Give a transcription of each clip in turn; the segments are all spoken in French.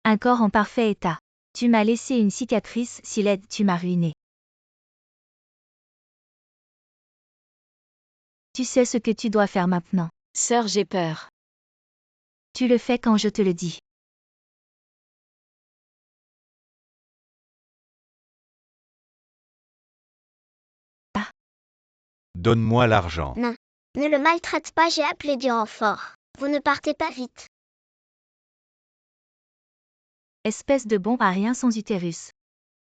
Un corps en parfait état. Tu m'as laissé une cicatrice si laide, tu m'as ruiné. Tu sais ce que tu dois faire maintenant. Sœur, j'ai peur. Tu le fais quand je te le dis. Donne-moi l'argent. Non. Ne le maltraite pas, j'ai appelé du renfort. Vous ne partez pas vite. Espèce de bon à rien sans utérus.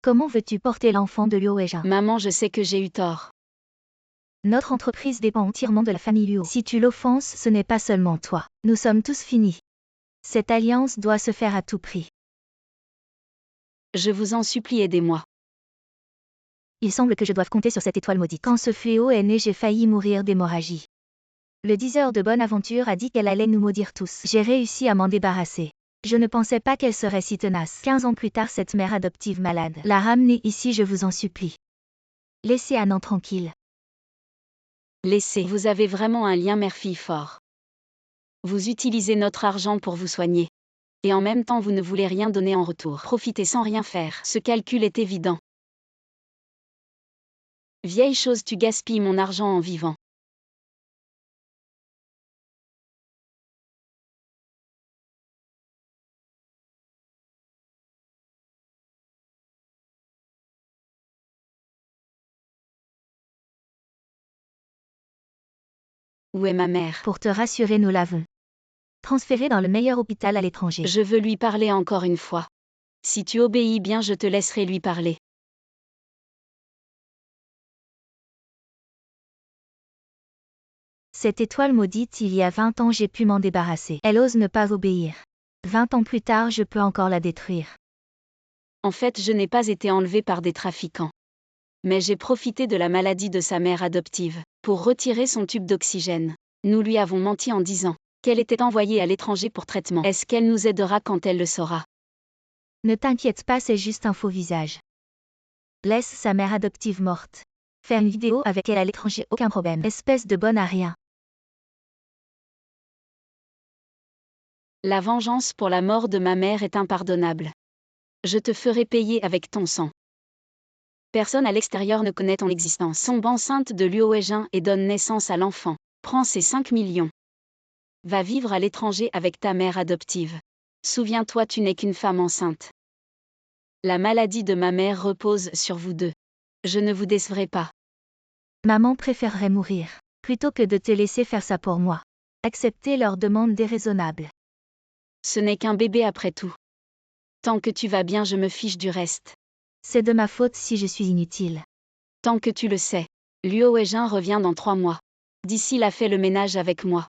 Comment veux-tu porter l'enfant de Luo Weijun? Maman, je sais que j'ai eu tort. Notre entreprise dépend entièrement de la famille Luo. Si tu l'offenses, ce n'est pas seulement toi. Nous sommes tous finis. Cette alliance doit se faire à tout prix. Je vous en supplie, aidez-moi. Il semble que je doive compter sur cette étoile maudite. Quand ce fléau est né, j'ai failli mourir d'hémorragie. Le diseur de bonne aventure a dit qu'elle allait nous maudire tous. J'ai réussi à m'en débarrasser. Je ne pensais pas qu'elle serait si tenace. 15 ans plus tard, cette mère adoptive malade l'a ramenée ici, je vous en supplie. Laissez Annan tranquille. Laissez. Vous avez vraiment un lien mère-fille fort. Vous utilisez notre argent pour vous soigner. Et en même temps, vous ne voulez rien donner en retour. Profitez sans rien faire. Ce calcul est évident. Vieille chose, tu gaspilles mon argent en vivant. Où est ma mère? Pour te rassurer, nous l'avons transférée dans le meilleur hôpital à l'étranger. Je veux lui parler encore une fois. Si tu obéis bien, je te laisserai lui parler. Cette étoile maudite, il y a 20 ans, j'ai pu m'en débarrasser. Elle ose ne pas obéir. 20 ans plus tard, je peux encore la détruire. En fait, je n'ai pas été enlevée par des trafiquants. Mais j'ai profité de la maladie de sa mère adoptive pour retirer son tube d'oxygène. Nous lui avons menti en disant qu'elle était envoyée à l'étranger pour traitement. Est-ce qu'elle nous aidera quand elle le saura? Ne t'inquiète pas, c'est juste un faux visage. Laisse sa mère adoptive morte. Faire une vidéo avec elle à l'étranger, aucun problème. Espèce de bonne à rien. La vengeance pour la mort de ma mère est impardonnable. Je te ferai payer avec ton sang. Personne à l'extérieur ne connaît ton existence. Tombe enceinte de Luo Weijun et donne naissance à l'enfant. Prends ces 5 millions. Va vivre à l'étranger avec ta mère adoptive. Souviens-toi, tu n'es qu'une femme enceinte. La maladie de ma mère repose sur vous deux. Je ne vous décevrai pas. Maman préférerait mourir, plutôt que de te laisser faire ça pour moi. Accepter leur demande déraisonnable. Ce n'est qu'un bébé après tout. Tant que tu vas bien, je me fiche du reste. C'est de ma faute si je suis inutile. Tant que tu le sais. Luo Weijun revient dans 3 mois. D'ici là, fais le ménage avec moi.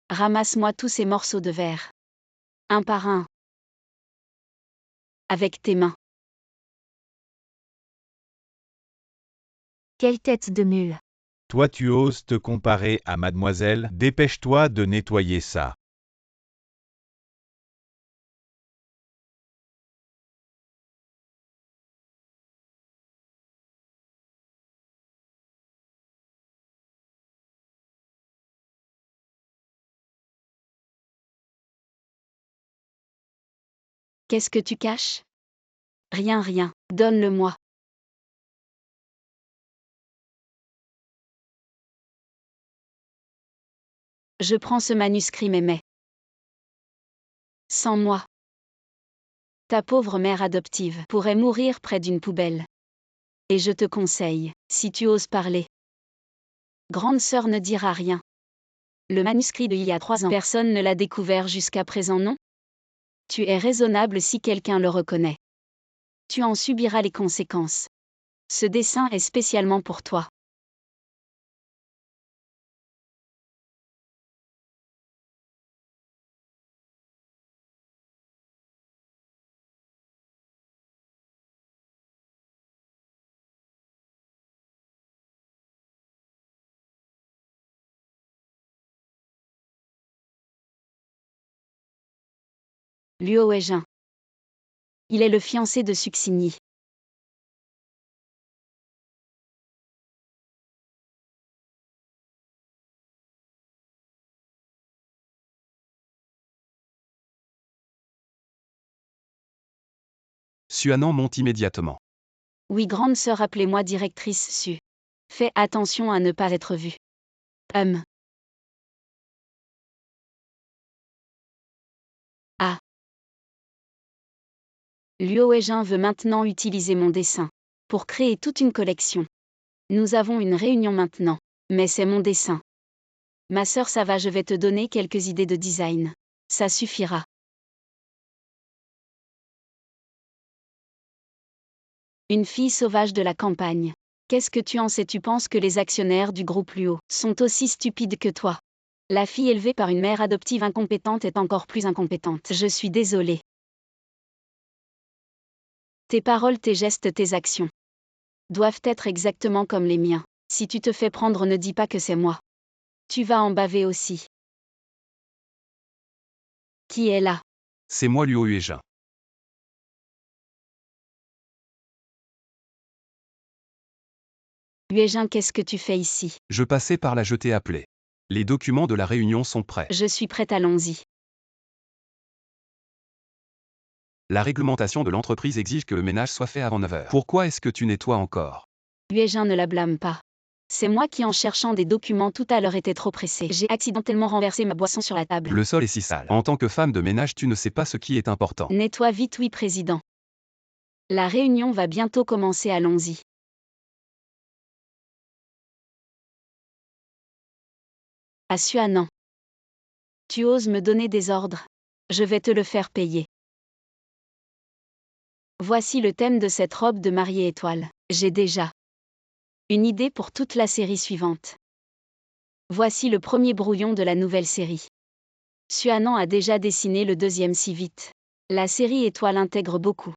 Ramasse-moi tous ces morceaux de verre. Un par un. Avec tes mains. Quelle tête de mule. Toi tu oses te comparer à mademoiselle, dépêche-toi de nettoyer ça. Qu'est-ce que tu caches? Rien, rien. Donne-le-moi. Je prends ce manuscrit, mais. Sans moi. Ta pauvre mère adoptive pourrait mourir près d'une poubelle. Et je te conseille, si tu oses parler. Grande sœur ne dira rien. Le manuscrit d'il y a 3 ans, personne ne l'a découvert jusqu'à présent, non? Tu es raisonnable si quelqu'un le reconnaît. Tu en subiras les conséquences. Ce dessin est spécialement pour toi. Luo Weijun. Il est le fiancé de Suxini. Suanan monte immédiatement. Oui, grande sœur, appelez-moi directrice Su. Fais attention à ne pas être vue. Ah. Liu Weijin veut maintenant utiliser mon dessin pour créer toute une collection. Nous avons une réunion maintenant, mais c'est mon dessin. Ma sœur, ça va, je vais te donner quelques idées de design. Ça suffira. Une fille sauvage de la campagne. Qu'est-ce que tu en sais? Tu penses que les actionnaires du groupe Luo sont aussi stupides que toi? La fille élevée par une mère adoptive incompétente est encore plus incompétente. Je suis désolée. Tes paroles, tes gestes, tes actions doivent être exactement comme les miens. Si tu te fais prendre, ne dis pas que c'est moi. Tu vas en baver aussi. Qui est là? C'est moi Liu Weijin. Weijin, qu'est-ce que tu fais ici? Je passais par là, je t'ai appelé. Les documents de la réunion sont prêts. Je suis prête, allons-y. La réglementation de l'entreprise exige que le ménage soit fait avant 9 heures. Pourquoi est-ce que tu nettoies encore? Weijin, ne la blâme pas. C'est moi qui, en cherchant des documents tout à l'heure, était trop pressée. J'ai accidentellement renversé ma boisson sur la table. Le sol est si sale. En tant que femme de ménage, tu ne sais pas ce qui est important. Nettoie vite, oui, président. La réunion va bientôt commencer, allons-y. À Suanan. Tu oses me donner des ordres? Je vais te le faire payer. Voici le thème de cette robe de mariée étoile. J'ai déjà une idée pour toute la série suivante. Voici le premier brouillon de la nouvelle série. Suanan a déjà dessiné le deuxième si vite. La série étoile intègre beaucoup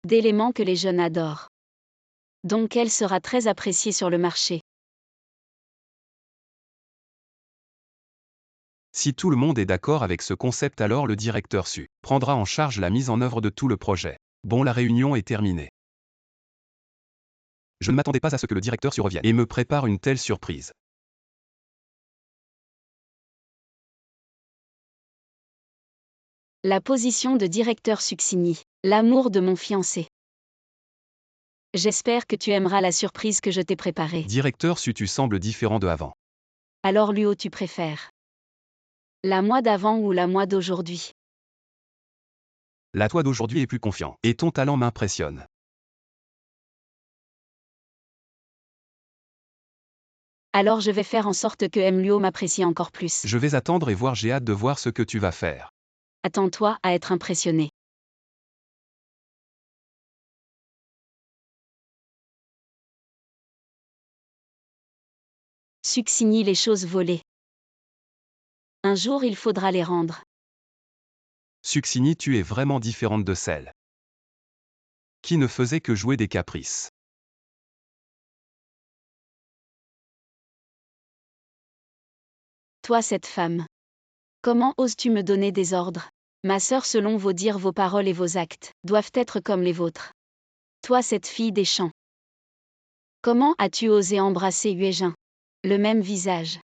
d'éléments que les jeunes adorent. Donc elle sera très appréciée sur le marché. Si tout le monde est d'accord avec ce concept, alors le directeur Su prendra en charge la mise en œuvre de tout le projet. Bon, la réunion est terminée. Je ne m'attendais pas à ce que le directeur Su revienne et me prépare une telle surprise. La position de directeur Suxini, l'amour de mon fiancé. J'espère que tu aimeras la surprise que je t'ai préparée. Directeur Su, tu sembles différent de avant. Alors Luo, tu préfères la moi d'avant ou la moi d'aujourd'hui? La toi d'aujourd'hui est plus confiant, et ton talent m'impressionne. Alors je vais faire en sorte que Luo m'apprécie encore plus. Je vais attendre et voir, j'ai hâte de voir ce que tu vas faire. Attends-toi à être impressionné. Suxini, les choses volées. Un jour il faudra les rendre. Suxini, tu es vraiment différente de celle qui ne faisait que jouer des caprices. Toi, cette femme. Comment oses-tu me donner des ordres? Ma sœur, selon vos dires, vos paroles et vos actes doivent être comme les vôtres. Toi, cette fille des champs. Comment as-tu osé embrasser Weijin? Le même visage.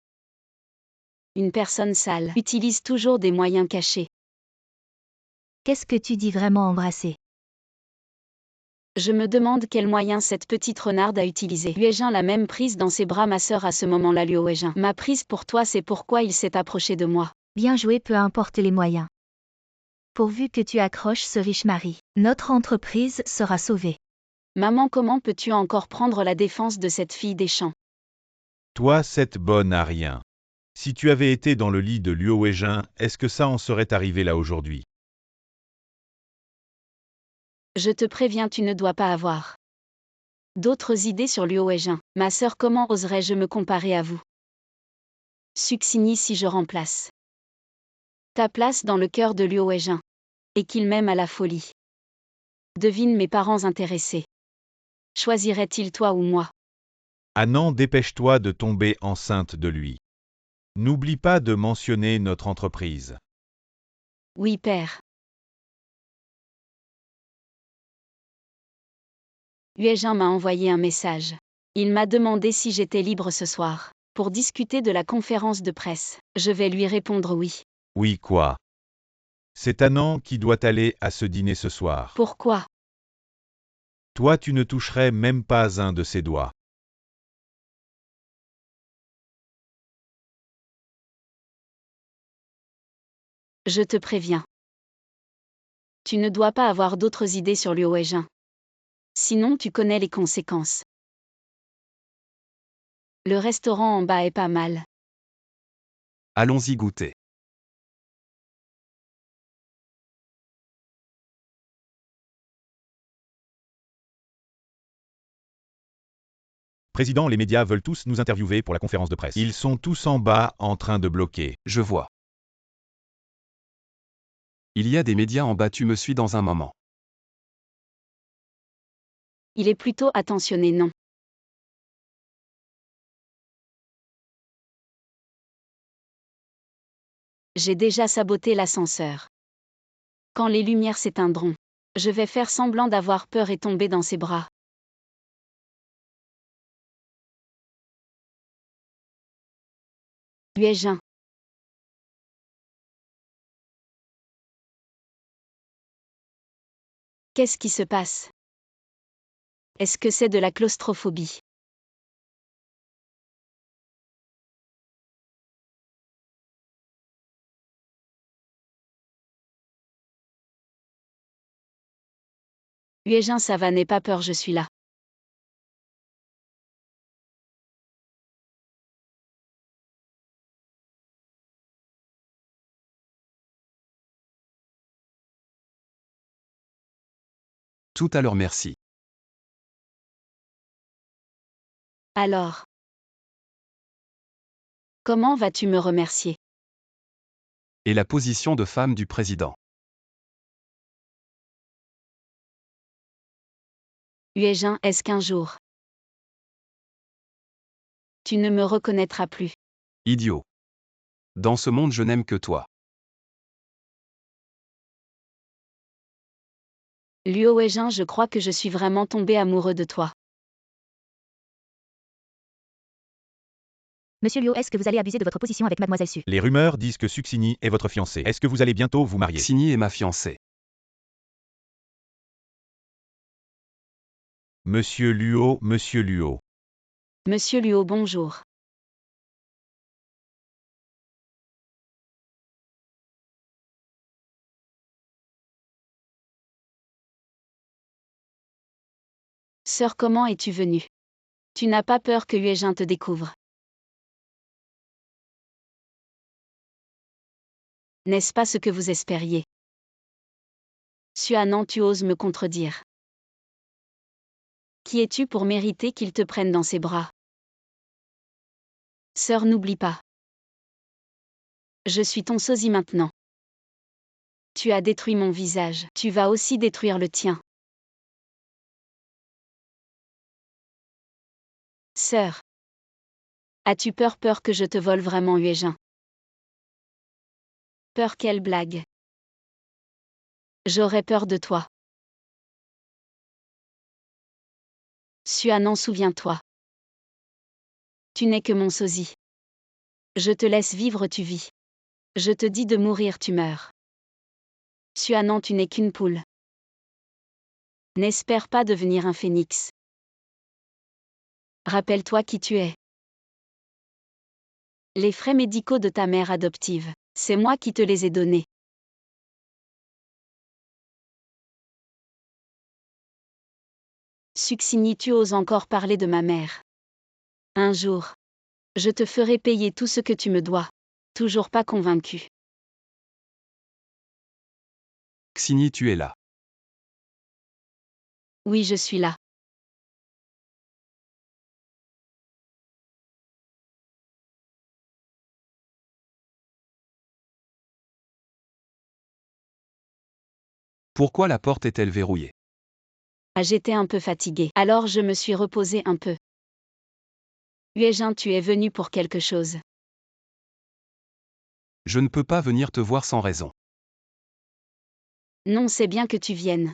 Une personne sale utilise toujours des moyens cachés. Qu'est-ce que tu dis vraiment embrasser? Je me demande quel moyen cette petite renarde a utilisé. Weijin l'a même prise dans ses bras, ma sœur, à ce moment-là. Liu Weijin m'a prise pour toi, c'est pourquoi il s'est approché de moi. Bien joué, peu importe les moyens. Pourvu que tu accroches ce riche mari, notre entreprise sera sauvée. Maman, comment peux-tu encore prendre la défense de cette fille des champs? Toi, cette bonne à rien. Si tu avais été dans le lit de Liu Weijin, est-ce que ça en serait arrivé là aujourd'hui? Je te préviens, tu ne dois pas avoir d'autres idées sur Liu Weijin. Ma sœur, comment oserais-je me comparer à vous? Suxini, si je remplace ta place dans le cœur de Liu Weijin, et qu'il m'aime à la folie. Devine mes parents intéressés. Choisiraient-ils toi ou moi? Anan, dépêche-toi de tomber enceinte de lui. N'oublie pas de mentionner notre entreprise. Oui, père. Huejin m'a envoyé un message. Il m'a demandé si j'étais libre ce soir, pour discuter de la conférence de presse. Je vais lui répondre oui. Oui quoi? C'est Anand qui doit aller à ce dîner ce soir. Pourquoi? Toi tu ne toucherais même pas un de ses doigts. Je te préviens. Tu ne dois pas avoir d'autres idées sur Liu Huejin. Sinon tu connais les conséquences. Le restaurant en bas est pas mal. Allons-y goûter. Président, les médias veulent tous nous interviewer pour la conférence de presse. Ils sont tous en bas en train de bloquer. Je vois. Il y a des médias en bas, tu me suis dans un moment. Il est plutôt attentionné, non? J'ai déjà saboté l'ascenseur. Quand les lumières s'éteindront, je vais faire semblant d'avoir peur et tomber dans ses bras. Huejin. Qu'est-ce qui se passe? Est-ce que c'est de la claustrophobie? Huejin, ça va, n'aie pas peur, je suis là. Tout à l'heure, merci. Alors. Comment vas-tu me remercier? Et la position de femme du président. Huejin, est-ce qu'un jour tu ne me reconnaîtras plus? Idiot. Dans ce monde, je n'aime que toi. Liu Huejin, je crois que je suis vraiment tombé amoureux de toi. Monsieur Liu, est-ce que vous allez abuser de votre position avec Mademoiselle Su? Les rumeurs disent que Suxini est votre fiancée. Est-ce que vous allez bientôt vous marier? Xini est ma fiancée. Monsieur Luo, Monsieur Luo. Monsieur Luo, bonjour. Sœur, comment es-tu venue? Tu n'as pas peur que Huejin te découvre? N'est-ce pas ce que vous espériez? Suanan, tu oses me contredire. Qui es-tu pour mériter qu'il te prenne dans ses bras? Sœur, n'oublie pas. Je suis ton sosie maintenant. Tu as détruit mon visage, tu vas aussi détruire le tien. Sœur. As-tu peur que je te vole vraiment, Huejin? Peur, quelle blague. J'aurais peur de toi. Suanan, souviens-toi. Tu n'es que mon sosie. Je te laisse vivre, tu vis. Je te dis de mourir, tu meurs. Suanan, tu n'es qu'une poule. N'espère pas devenir un phénix. Rappelle-toi qui tu es. Les frais médicaux de ta mère adoptive, c'est moi qui te les ai donnés. Suxini, tu oses encore parler de ma mère. Un jour, je te ferai payer tout ce que tu me dois. Toujours pas convaincu. Xini, tu es là. Oui, je suis là. Pourquoi la porte est-elle verrouillée? Ah, j'étais un peu fatiguée, alors je me suis reposée un peu. Huejin, tu es venu pour quelque chose. Je ne peux pas venir te voir sans raison. Non, c'est bien que tu viennes.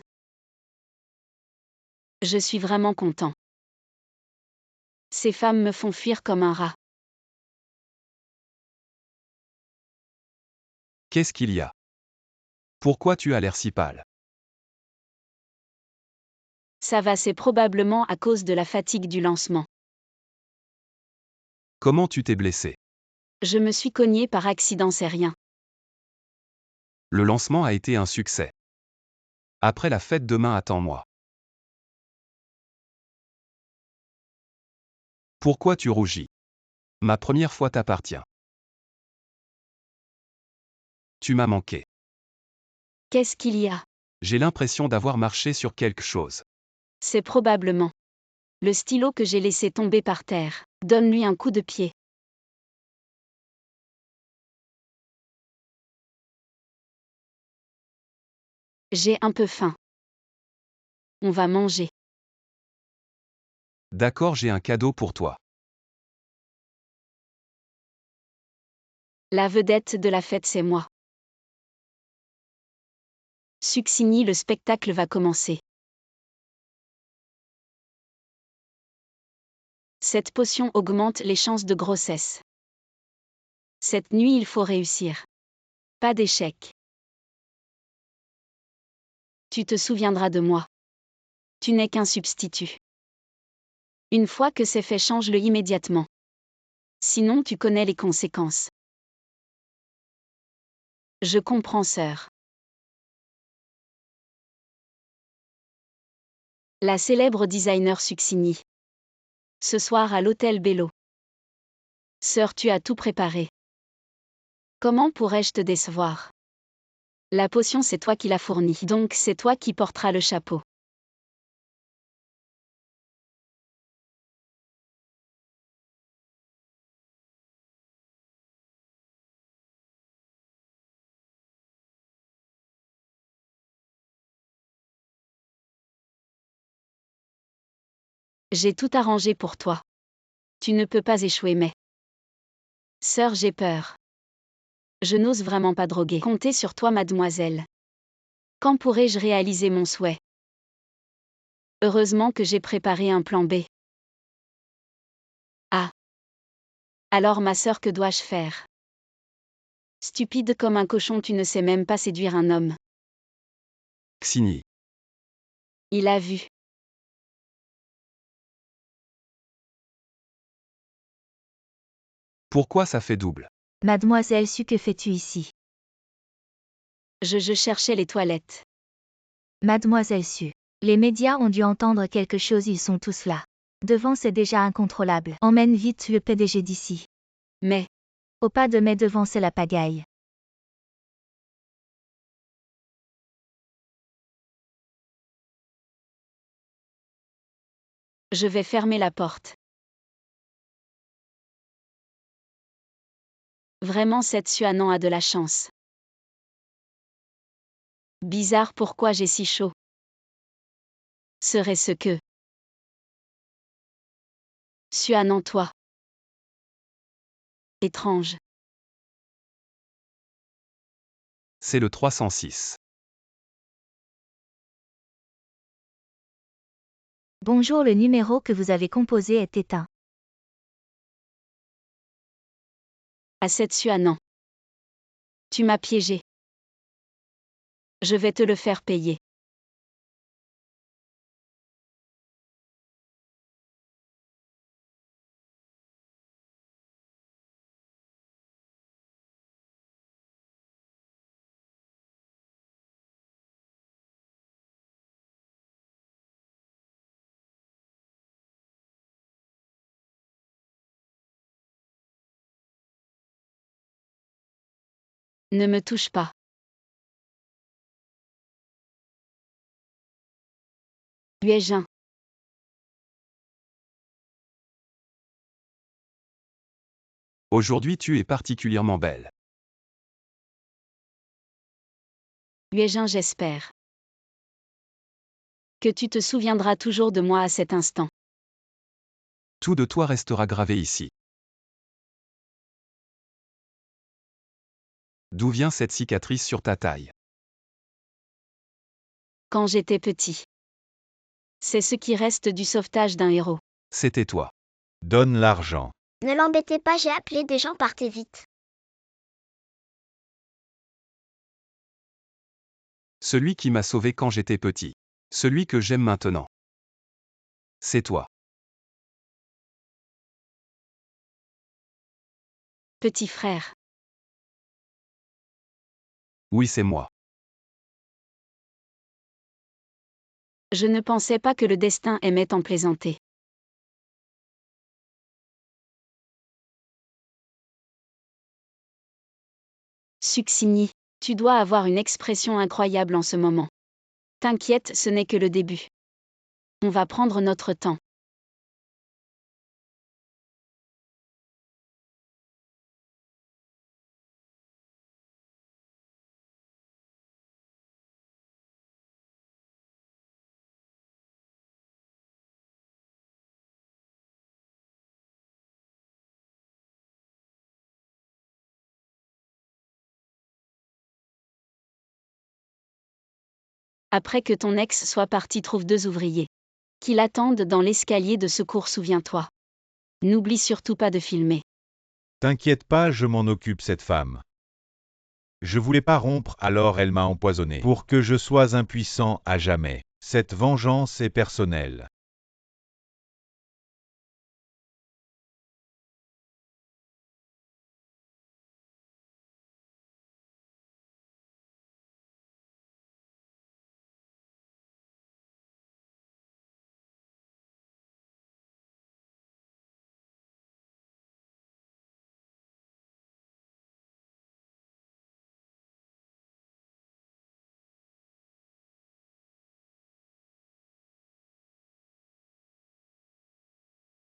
Je suis vraiment content. Ces femmes me font fuir comme un rat. Qu'est-ce qu'il y a? Pourquoi tu as l'air si pâle? Ça va, c'est probablement à cause de la fatigue du lancement. Comment tu t'es blessé? Je me suis cogné par accident, c'est rien. Le lancement a été un succès. Après la fête demain, attends-moi. Pourquoi tu rougis? Ma première fois t'appartient. Tu m'as manqué. Qu'est-ce qu'il y a? J'ai l'impression d'avoir marché sur quelque chose. C'est probablement le stylo que j'ai laissé tomber par terre. Donne-lui un coup de pied. J'ai un peu faim. On va manger. D'accord, j'ai un cadeau pour toi. La vedette de la fête, c'est moi. Succini, le spectacle va commencer. Cette potion augmente les chances de grossesse. Cette nuit, il faut réussir. Pas d'échec. Tu te souviendras de moi. Tu n'es qu'un substitut. Une fois que c'est fait, change-le immédiatement. Sinon, tu connais les conséquences. Je comprends, sœur. La célèbre designer Succini. Ce soir à l'hôtel Bello. Sœur, tu as tout préparé. Comment pourrais-je te décevoir? La potion, c'est toi qui l'as fournie, donc c'est toi qui porteras le chapeau. J'ai tout arrangé pour toi. Tu ne peux pas échouer, mais... Sœur, j'ai peur. Je n'ose vraiment pas droguer. Comptez sur toi, mademoiselle. Quand pourrai-je réaliser mon souhait? Heureusement que j'ai préparé un plan B. Ah. Alors ma sœur, que dois-je faire? Stupide comme un cochon, tu ne sais même pas séduire un homme. Xini. Il a vu. Pourquoi ça fait double? Mademoiselle Su, que fais-tu ici? Je cherchais les toilettes. Mademoiselle Su. Les médias ont dû entendre quelque chose, ils sont tous là. Devant, c'est déjà incontrôlable. Emmène vite le PDG d'ici. Mais, Au pas de mai, devant, c'est la pagaille. je vais fermer la porte. Vraiment, cette Suanan a de la chance. Bizarre, pourquoi j'ai si chaud? Serait-ce que... Suanan, toi. Étrange. C'est le 306. Bonjour, le numéro que vous avez composé est éteint. À cette Suanan. Tu m'as piégé. Je vais te le faire payer. Ne me touche pas. Huéjin. Aujourd'hui tu es particulièrement belle. Huéjin, j'espère que tu te souviendras toujours de moi à cet instant. Tout de toi restera gravé ici. D'où vient cette cicatrice sur ta taille? Quand j'étais petit. C'est ce qui reste du sauvetage d'un héros. C'était toi. Donne l'argent. Ne l'embêtez pas, j'ai appelé des gens, partez vite. Celui qui m'a sauvé quand j'étais petit. Celui que j'aime maintenant. C'est toi. Petit frère. Oui, c'est moi. Je ne pensais pas que le destin aimait en plaisanter. Succini, tu dois avoir une expression incroyable en ce moment. T'inquiète, ce n'est que le début. On va prendre notre temps. Après que ton ex soit parti, trouve 2 ouvriers qui l'attendent dans l'escalier de secours, souviens-toi. N'oublie surtout pas de filmer. T'inquiète pas, je m'en occupe cette femme. Je voulais pas rompre, alors elle m'a empoisonné. Pour que je sois impuissant à jamais. Cette vengeance est personnelle.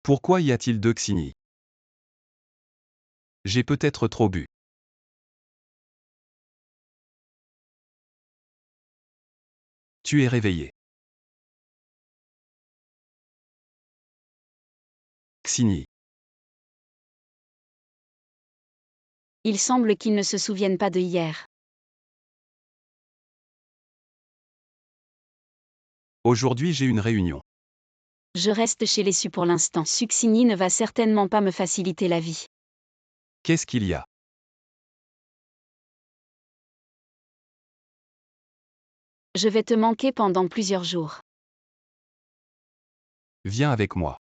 Pourquoi y a-t-il 2 Xini? J'ai peut-être trop bu. Tu es réveillé. Xini. Il semble qu'ils ne se souviennent pas de hier. Aujourd'hui j'ai une réunion. Je reste chez les Su pour l'instant. Succini ne va certainement pas me faciliter la vie. Qu'est-ce qu'il y a? Je vais te manquer pendant plusieurs jours. Viens avec moi.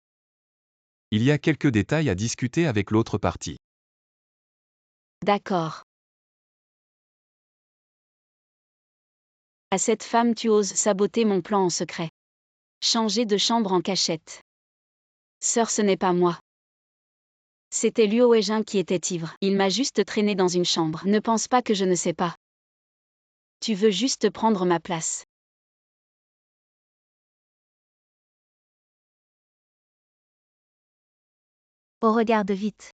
Il y a quelques détails à discuter avec l'autre partie. D'accord. À cette femme, tu oses saboter mon plan en secret. Changer de chambre en cachette. Sœur, ce n'est pas moi. C'était Luo Weijin qui était ivre. Il m'a juste traîné dans une chambre. Ne pense pas que je ne sais pas. Tu veux juste prendre ma place. Oh, regarde vite.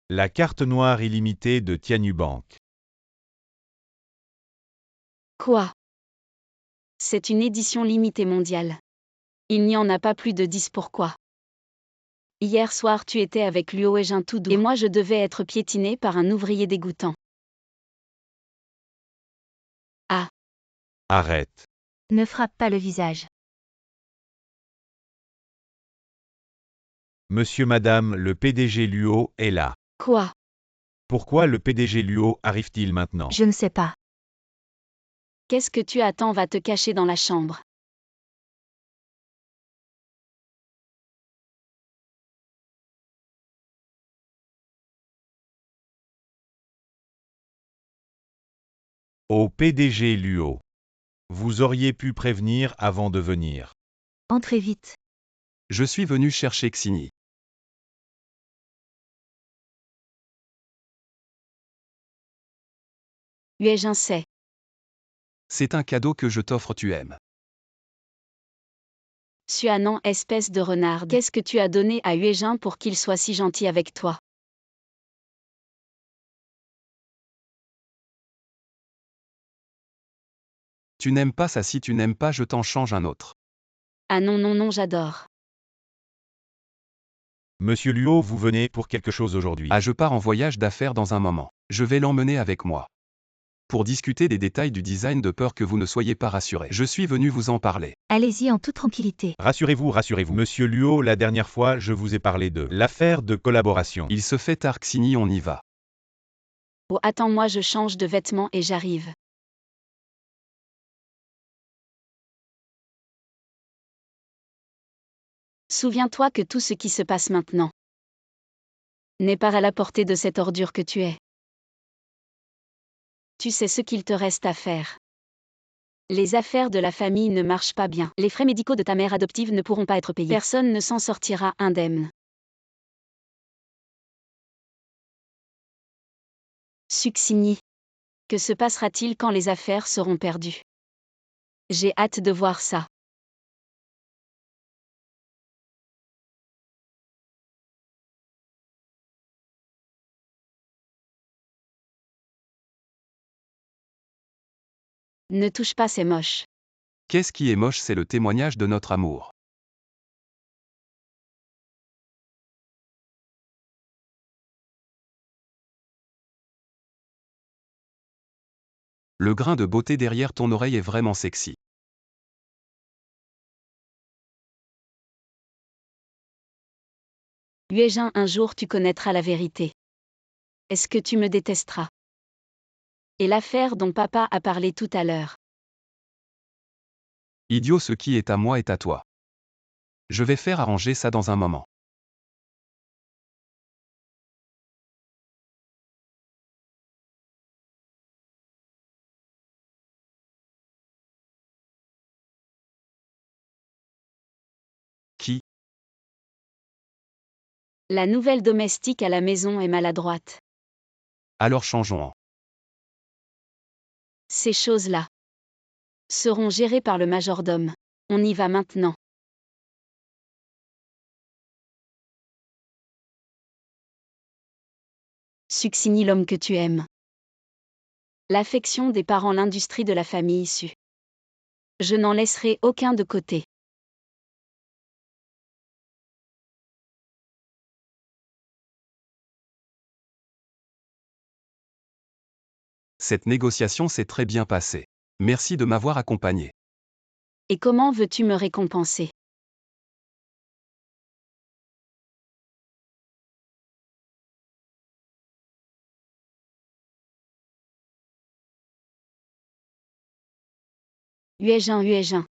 La carte noire illimitée de Tianyu Bank. Quoi? C'est une édition limitée mondiale. Il n'y en a pas plus de 10, pourquoi? Hier soir tu étais avec Luo Weijin tout doux, et moi je devais être piétiné par un ouvrier dégoûtant. Ah, Arrête. Ne frappe pas le visage. Monsieur Madame, le PDG Luo est là. quoi? Pourquoi le PDG Luo arrive-t-il maintenant? Je ne sais pas. Qu'est-ce que tu attends? Va te cacher dans la chambre. Au PDG Luo. Vous auriez pu prévenir avant de venir. Entrez vite. Je suis venu chercher Xini. Weijin sait. C'est un cadeau que je t'offre, tu aimes. Suanan, espèce de renard, qu'est-ce que tu as donné à Weijin pour qu'il soit si gentil avec toi? Tu n'aimes pas ça, si tu n'aimes pas, je t'en change un autre. Ah non non non, j'adore. Monsieur Luo, vous venez pour quelque chose aujourd'hui. Ah, je pars en voyage d'affaires dans un moment. Je vais l'emmener avec moi. pour discuter des détails du design de peur que vous ne soyez pas rassuré. Je suis venu vous en parler. Allez-y en toute tranquillité. Rassurez-vous, rassurez-vous. Monsieur Luo, la dernière fois, je vous ai parlé de l'affaire de collaboration. Il se fait tard, Xini, on y va. Oh, attends-moi, je change de vêtements et j'arrive. Souviens-toi que tout ce qui se passe maintenant n'est pas à la portée de cette ordure que tu es. Tu sais ce qu'il te reste à faire. Les affaires de la famille ne marchent pas bien. Les frais médicaux de ta mère adoptive ne pourront pas être payés. Personne ne s'en sortira indemne. Succini. Que se passera-t-il quand les affaires seront perdues? J'ai hâte de voir ça. Ne touche pas, c'est moche. Qu'est-ce qui est moche, c'est le témoignage de notre amour. Le grain de beauté derrière ton oreille est vraiment sexy. Yuejin, un jour tu connaîtras la vérité. Est-ce que tu me détesteras? Et l'affaire dont papa a parlé tout à l'heure. Idiot, ce qui est à moi est à toi. Je vais faire arranger ça dans un moment. Qui? La nouvelle domestique à la maison est maladroite. Alors changeons en. Ces choses-là seront gérées par le majordome. On y va maintenant. Succini, l'homme que tu aimes. L'affection des parents, l'industrie de la famille issue. Je n'en laisserai aucun de côté. Cette négociation s'est très bien passée. Merci de m'avoir accompagné. Et comment veux-tu me récompenser? Yuejin, Yuejin.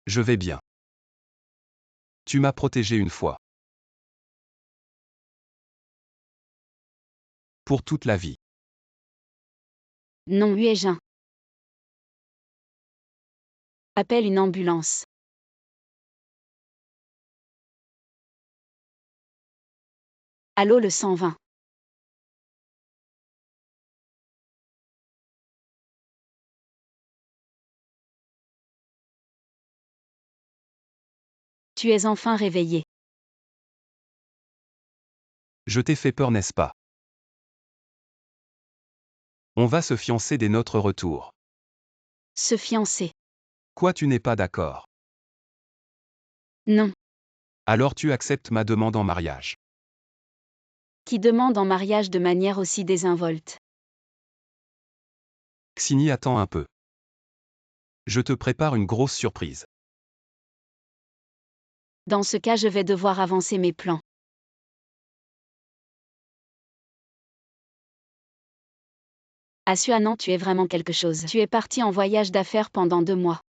Je vais bien. Tu m'as protégé une fois. Pour toute la vie. Non, Yuejin. Appelle une ambulance. Allô, le 120. Tu es enfin réveillé. Je t'ai fait peur, n'est-ce pas? On va se fiancer dès notre retour. Se fiancer. Quoi, tu n'es pas d'accord? Non. Alors tu acceptes ma demande en mariage. Qui demande en mariage de manière aussi désinvolte? Xini, attends un peu. Je te prépare une grosse surprise. Dans ce cas, je vais devoir avancer mes plans. Asuanan, tu es vraiment quelque chose. Tu es parti en voyage d'affaires pendant 2 mois.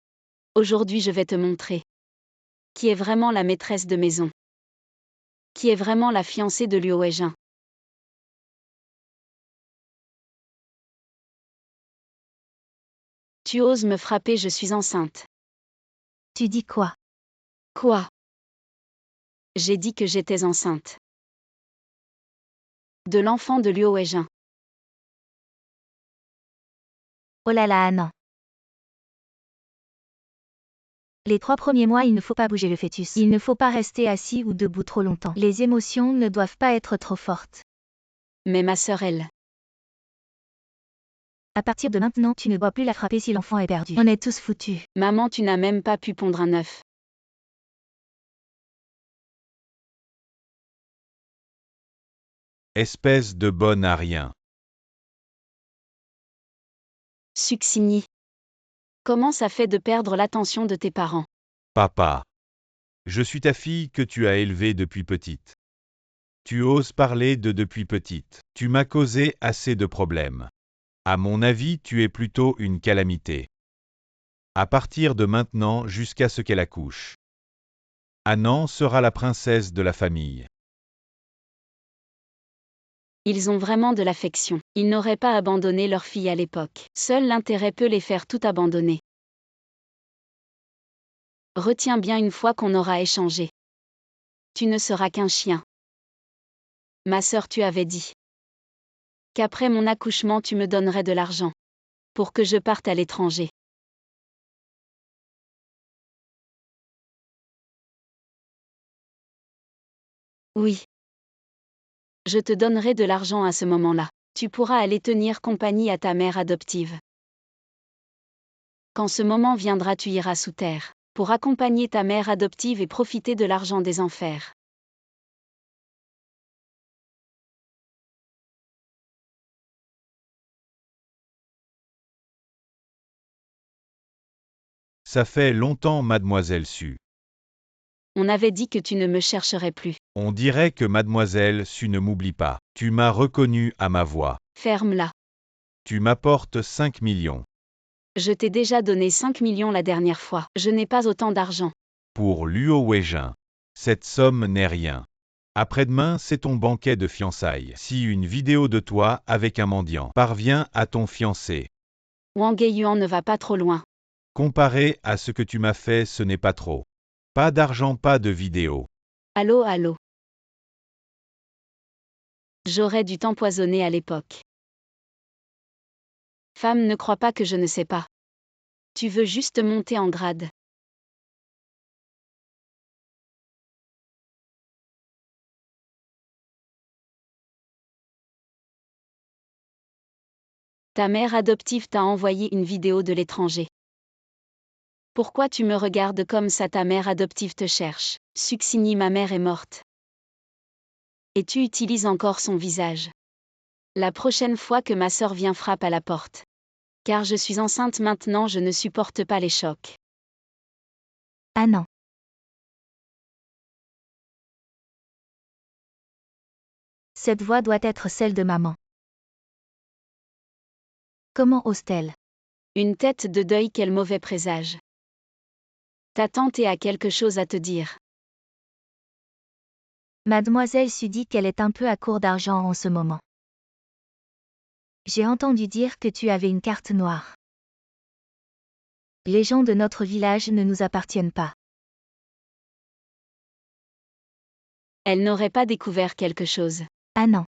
Aujourd'hui, je vais te montrer qui est vraiment la maîtresse de maison. Qui est vraiment la fiancée de Liu Weijin. Tu oses me frapper, je suis enceinte. Tu dis quoi? Quoi? J'ai dit que j'étais enceinte. De l'enfant de Liu Weijin. Oh là là, non. Les 3 premiers mois, il ne faut pas bouger le fœtus. Il ne faut pas rester assis ou debout trop longtemps. Les émotions ne doivent pas être trop fortes. Mais ma sœur, elle. À partir de maintenant, tu ne dois plus la frapper si l'enfant est perdu. On est tous foutus. Maman, tu n'as même pas pu pondre un œuf. Espèce de bonne à rien. Succini. Comment ça fait de perdre l'attention de tes parents? Papa. Je suis ta fille que tu as élevée depuis petite. Tu oses parler de depuis petite. Tu m'as causé assez de problèmes. À mon avis, tu es plutôt une calamité. À partir de maintenant jusqu'à ce qu'elle accouche. Annan sera la princesse de la famille. Ils ont vraiment de l'affection. Ils n'auraient pas abandonné leur fille à l'époque. Seul l'intérêt peut les faire tout abandonner. Retiens bien une fois qu'on aura échangé. Tu ne seras qu'un chien. Ma sœur, tu avais dit qu'après mon accouchement tu me donnerais de l'argent pour que je parte à l'étranger. Oui. Je te donnerai de l'argent à ce moment-là. Tu pourras aller tenir compagnie à ta mère adoptive. Quand ce moment viendra, tu iras sous terre pour accompagner ta mère adoptive et profiter de l'argent des enfers. Ça fait longtemps, mademoiselle Su. On avait dit que tu ne me chercherais plus. On dirait que mademoiselle Su ne m'oublie pas. Tu m'as reconnu à ma voix. Ferme-la. Tu m'apportes 5 millions. Je t'ai déjà donné 5 millions la dernière fois. Je n'ai pas autant d'argent. Pour Luo Weijin. Cette somme n'est rien. Après-demain, c'est ton banquet de fiançailles. Si une vidéo de toi avec un mendiant parvient à ton fiancé, Wang Yuan ne va pas trop loin. comparé à ce que tu m'as fait, ce n'est pas trop. Pas d'argent, pas de vidéo. Allô, allô. J'aurais dû t'empoisonner à l'époque. Femme, ne crois pas que je ne sais pas. Tu veux juste monter en grade. Ta mère adoptive t'a envoyé une vidéo de l'étranger. Pourquoi tu me regardes comme ça? Ta mère adoptive te cherche. Succini, ma mère est morte. Et tu utilises encore son visage. La prochaine fois que ma sœur vient, frappe à la porte. Car je suis enceinte maintenant, je ne supporte pas les chocs. Annan. Cette voix doit être celle de maman. Comment ose-t-elle? Une tête de deuil, quel mauvais présage. Ta tante a quelque chose à te dire. Mademoiselle Su dit qu'elle est un peu à court d'argent en ce moment. J'ai entendu dire que tu avais une carte noire. Les gens de notre village ne nous appartiennent pas. Elle n'aurait pas découvert quelque chose. Annan.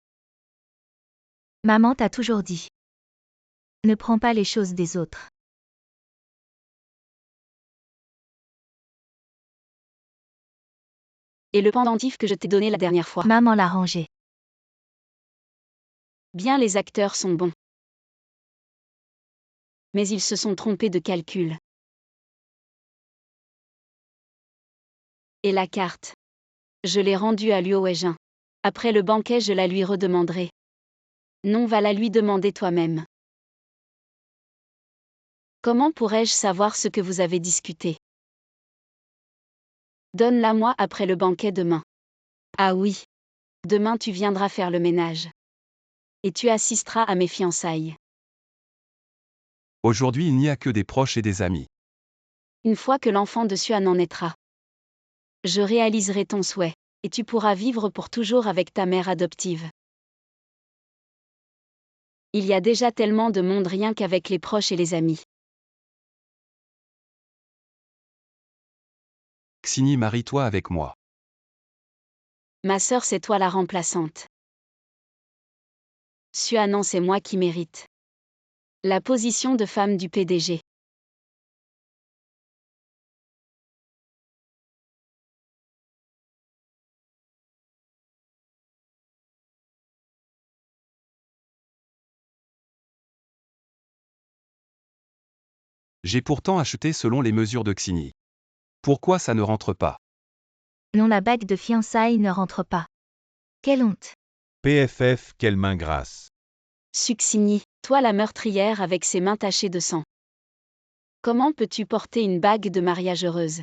Maman t'a toujours dit. Ne prends pas les choses des autres. Et le pendentif que je t'ai donné la dernière fois. Maman l'a rangé. Bien, les acteurs sont bons. Mais ils se sont trompés de calcul. Et la carte? Je l'ai rendue à Luo Weijin. Après le banquet, je la lui redemanderai. Non, va la lui demander toi-même. Comment pourrais-je savoir ce que vous avez discuté? Donne-la-moi après le banquet demain. Ah oui. Demain tu viendras faire le ménage. Et tu assisteras à mes fiançailles. Aujourd'hui, il n'y a que des proches et des amis. Une fois que l'enfant de Suan en naîtra, je réaliserai ton souhait, et tu pourras vivre pour toujours avec ta mère adoptive. Il y a déjà tellement de monde rien qu'avec les proches et les amis. Xini, marie-toi avec moi. Ma sœur, c'est toi la remplaçante. Suanan, c'est moi qui mérite la position de femme du PDG. J'ai pourtant acheté selon les mesures de Xini. Pourquoi ça ne rentre pas? Non, la bague de fiançailles ne rentre pas. Quelle honte. PFF, quelle main grasse. Succini, Toi la meurtrière avec ses mains tachées de sang. Comment peux-tu porter une bague de mariage heureuse?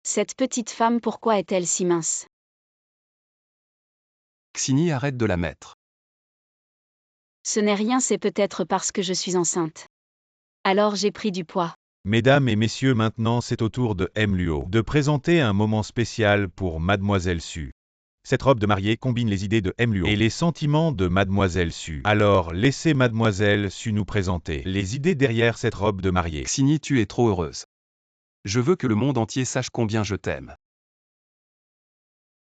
Cette petite femme, pourquoi est-elle si mince? Xini, arrête de la mettre. Ce n'est rien, c'est peut-être parce que je suis enceinte. Alors j'ai pris du poids. Mesdames et messieurs, maintenant c'est au tour de M. Luo de présenter un moment spécial pour Mademoiselle Su. Cette robe de mariée combine les idées de M. Luo et les sentiments de Mademoiselle Su. Alors, laissez Mademoiselle Su nous présenter les idées derrière cette robe de mariée. Xini, tu es trop heureuse. Je veux que le monde entier sache combien je t'aime.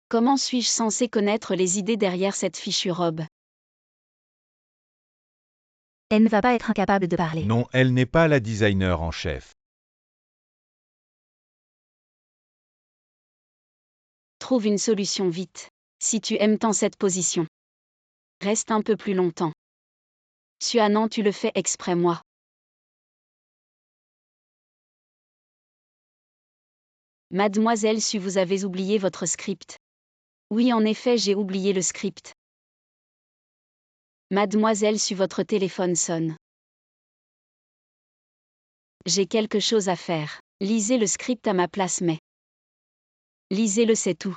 Comment suis-je censé connaître les idées derrière cette fichue robe? Elle ne va pas être incapable de parler. Non, elle n'est pas la designer en chef. Trouve une solution vite. Si tu aimes tant cette position. Reste un peu plus longtemps. Ah non, tu le fais exprès, moi. Mademoiselle Su, vous avez oublié votre script. Oui, en effet, j'ai oublié le script. Mademoiselle Su, votre téléphone sonne. J'ai quelque chose à faire. Lisez le script à ma place, mais... Lisez-le, c'est tout.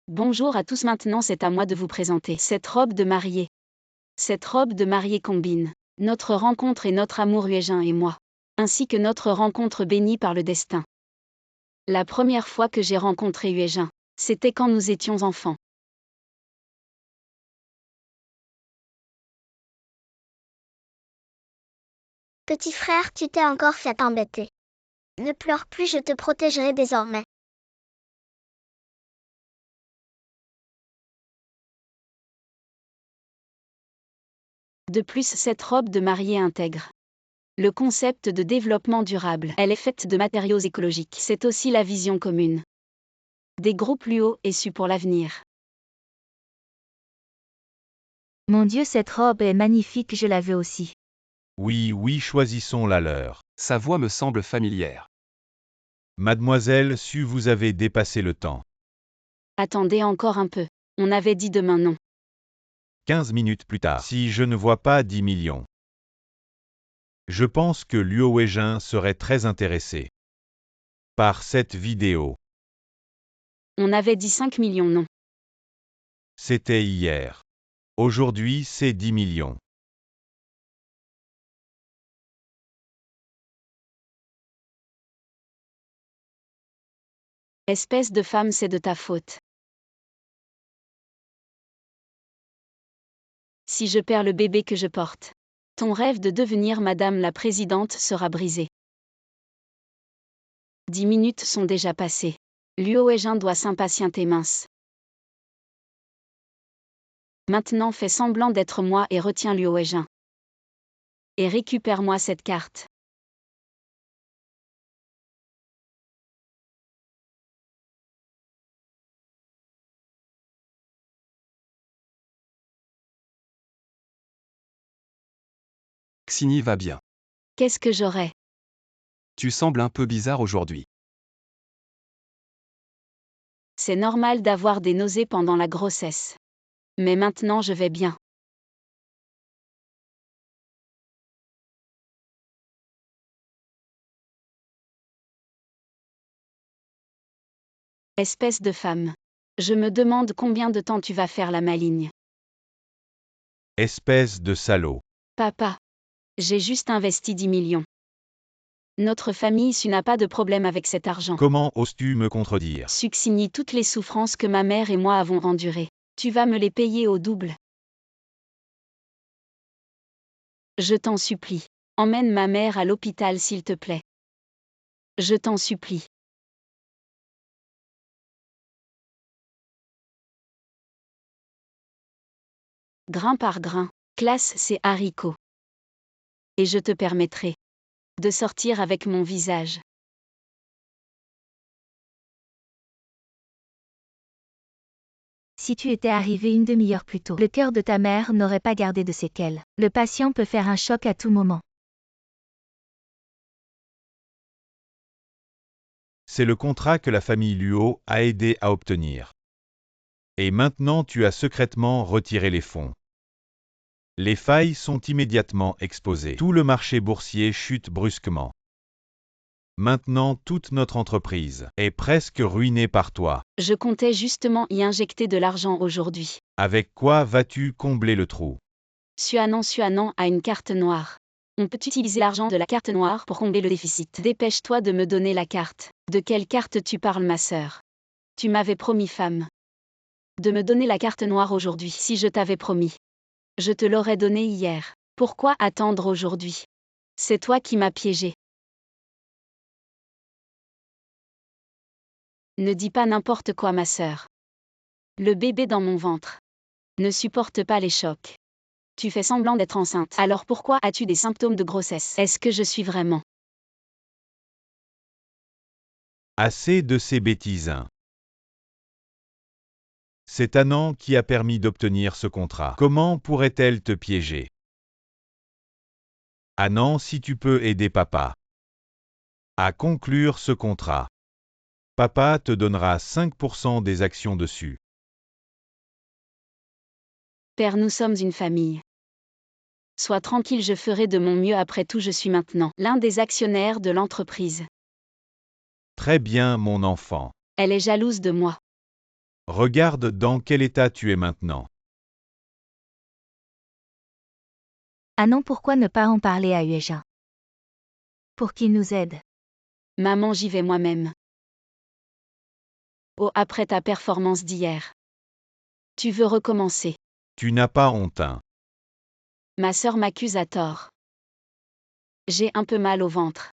Bonjour à tous, maintenant c'est à moi de vous présenter cette robe de mariée. Cette robe de mariée combine notre rencontre et notre amour, Yuejin et moi, ainsi que notre rencontre bénie par le destin. La première fois que j'ai rencontré Yuejin, c'était quand nous étions enfants. Petit frère, tu t'es encore fait embêter. Ne pleure plus, je te protégerai désormais. De plus, cette robe de mariée intègre le concept de développement durable. Elle est faite de matériaux écologiques. C'est aussi la vision commune des groupes Luo et Su pour l'avenir. Mon Dieu, cette robe est magnifique, je la veux aussi. Oui, oui, choisissons la leur. Sa voix me semble familière. Mademoiselle Su, vous avez dépassé le temps. Attendez encore un peu. On avait dit demain non. 15 minutes plus tard. Si je ne vois pas 10 millions. Je pense que Luo Weijin serait très intéressé par cette vidéo. On avait dit 5 millions non. C'était hier. Aujourd'hui, c'est 10 millions. Espèce de femme, c'est de ta faute. Si je perds le bébé que je porte, ton rêve de devenir Madame la Présidente sera brisé. 10 minutes sont déjà passées. Luo Weijin doit s'impatienter, mince. Maintenant fais semblant d'être moi et retiens Luo Weijin. Et récupère-moi cette carte. Xini va bien. Qu'est-ce que j'aurais? Tu sembles un peu bizarre aujourd'hui. C'est normal d'avoir des nausées pendant la grossesse. Mais maintenant je vais bien. Espèce de femme. Je me demande combien de temps tu vas faire la maligne. Espèce de salaud. Papa. J'ai juste investi 10 millions. Notre famille Su n'a pas de problème avec cet argent. Comment oses-tu me contredire? Succini toutes les souffrances que ma mère et moi avons endurées. Tu vas me les payer au double. Je t'en supplie. Emmène ma mère à l'hôpital s'il te plaît. Je t'en supplie. Grain par grain, classe ces haricots. Et je te permettrai de sortir avec mon visage. Si tu étais arrivé une demi-heure plus tôt, le cœur de ta mère n'aurait pas gardé de séquelles. Le patient peut faire un choc à tout moment. C'est le contrat que la famille Luo a aidé à obtenir. Et maintenant tu as secrètement retiré les fonds. Les failles sont immédiatement exposées. Tout le marché boursier chute brusquement. Maintenant toute notre entreprise est presque ruinée par toi. Je comptais justement y injecter de l'argent aujourd'hui. Avec quoi vas-tu combler le trou? Suanon a une carte noire. On peut utiliser l'argent de la carte noire pour combler le déficit. Dépêche-toi de me donner la carte. De quelle carte tu parles, ma sœur? Tu m'avais promis, femme, de me donner la carte noire aujourd'hui. Si je t'avais promis, je te l'aurais donnée hier. Pourquoi attendre aujourd'hui? C'est toi qui m'as piégé. Ne dis pas n'importe quoi, ma sœur. Le bébé dans mon ventre ne supporte pas les chocs. Tu fais semblant d'être enceinte. Alors pourquoi as-tu des symptômes de grossesse? Est-ce que je suis vraiment? Assez de ces bêtises. C'est Anand qui a permis d'obtenir ce contrat. Comment pourrait-elle te piéger? Anand, si tu peux aider papa à conclure ce contrat, papa te donnera 5% des actions dessus. Père, nous sommes une famille. Sois tranquille, je ferai de mon mieux. Après tout, je suis maintenant l'un des actionnaires de l'entreprise. Très bien, mon enfant. Elle est jalouse de moi. Regarde dans quel état tu es maintenant. Ah non, pourquoi ne pas en parler à Ueja? Pour qu'il nous aide. Maman, j'y vais moi-même. Oh, après ta performance d'hier. Tu veux recommencer? Tu n'as pas honte, hein? Ma sœur m'accuse à tort. J'ai un peu mal au ventre.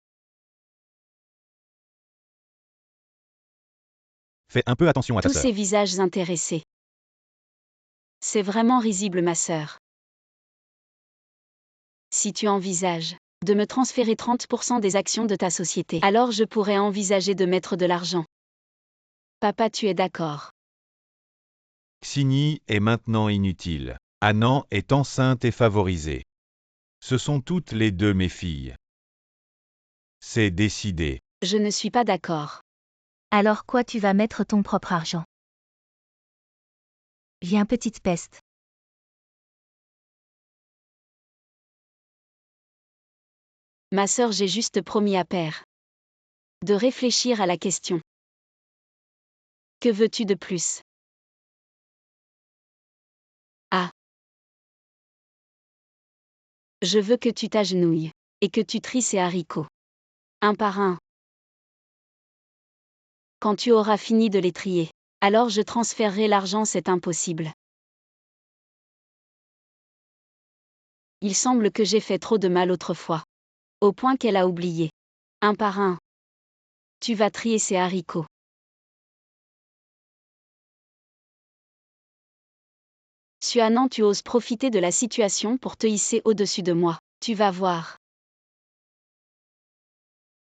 Fais un peu attention à ta Tous sœur. ces visages intéressés. C'est vraiment risible, ma sœur. Si tu envisages de me transférer 30% des actions de ta société, alors je pourrais envisager de mettre de l'argent. Papa, tu es d'accord? Xini est maintenant inutile. Anand est enceinte et favorisée. Ce sont toutes les deux mes filles. C'est décidé. Je ne suis pas d'accord. Alors quoi, tu vas mettre ton propre argent? Viens, petite peste. Ma sœur, j'ai juste promis à père de réfléchir à la question. Que veux-tu de plus? Ah. Je veux que tu t'agenouilles et que tu tries ces haricots. Un par un. Quand tu auras fini de les trier, alors je transférerai l'argent, c'est impossible. Il semble que j'ai fait trop de mal autrefois. Au point qu'elle a oublié. Un par un. Tu vas trier ces haricots. Suanon, tu oses profiter de la situation pour te hisser au-dessus de moi. Tu vas voir.